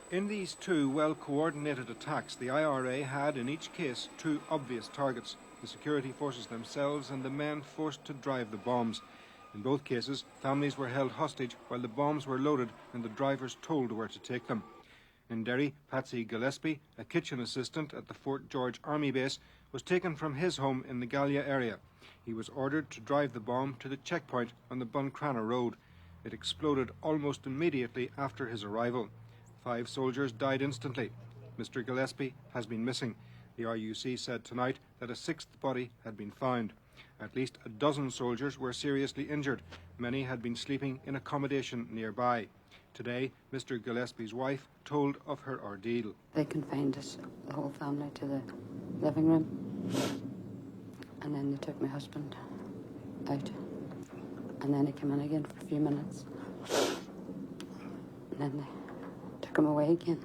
In these two well-coordinated attacks, the IRA had in each case two obvious targets, the security forces themselves and the men forced to drive the bombs. In both cases, families were held hostage while the bombs were loaded and the drivers told where to take them. In Derry, Patsy Gillespie, a kitchen assistant at the Fort George Army base, was taken from his home in the Gallia area. He was ordered to drive the bomb to the checkpoint on the Buncrana Road. It exploded almost immediately after his arrival. 5 soldiers died instantly. Mr. Gillespie has been missing. The RUC said tonight that a 6th body had been found. At least a dozen soldiers were seriously injured. Many had been sleeping in accommodation nearby. Today, Mr. Gillespie's wife told of her ordeal. They confined us, the whole family, to the living room. And then they took my husband out. And then he came in again for a few minutes. And then they took him away again.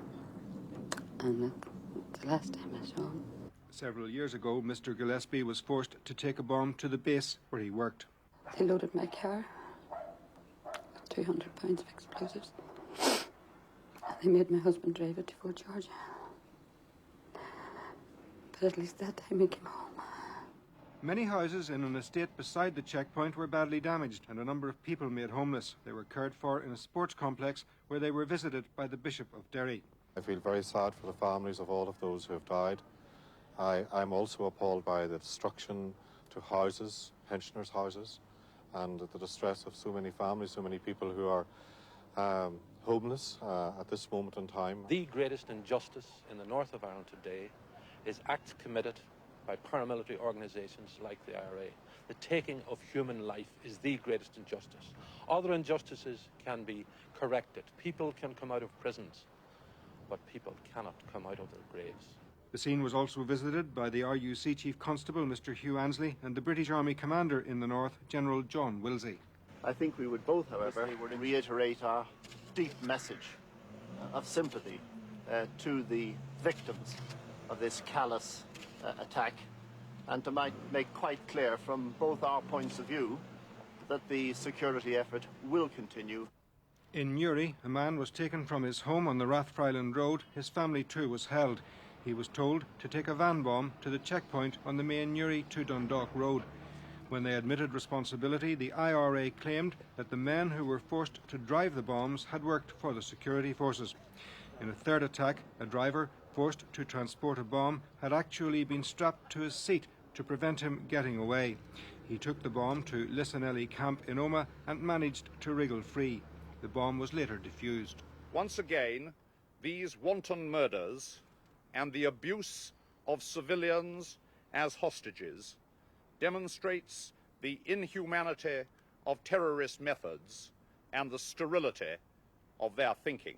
And that's the last time I saw him. Several years ago, Mr. Gillespie was forced to take a bomb to the base where he worked. They loaded my car with 200 pounds of explosives. And they made my husband drive it to Fort George. But at least that time he came home. Many houses in an estate beside the checkpoint were badly damaged and a number of people made homeless. They were cared for in a sports complex where they were visited by the Bishop of Derry. I feel very sad for the families of all of those who have died. I'm also appalled by the destruction to houses, pensioners' houses, and the distress of so many families, so many people who are homeless at this moment in time. The greatest injustice in the north of Ireland today is acts committed by paramilitary organisations like the IRA. The taking of human life is the greatest injustice. Other injustices can be corrected. People can come out of prisons, but people cannot come out of their graves. The scene was also visited by the RUC Chief Constable, Mr. Hugh Ansley, and the British Army Commander in the North, General John Wilsey. I think we would both, however, reiterate our deep message of sympathy to the victims of this callous attack, and to make quite clear from both our points of view that the security effort will continue. In Newry, a man was taken from his home on the Rathfriland Road. His family too was held. He was told to take a van bomb to the checkpoint on the main Newry to Dundalk Road. When they admitted responsibility, the IRA claimed that the men who were forced to drive the bombs had worked for the security forces. In a third attack, a driver forced to transport a bomb had actually been strapped to his seat to prevent him getting away. He took the bomb to Lissanelli camp in Omagh and managed to wriggle free. The bomb was later defused. Once again, these wanton murders and the abuse of civilians as hostages demonstrates the inhumanity of terrorist methods and the sterility of their thinking.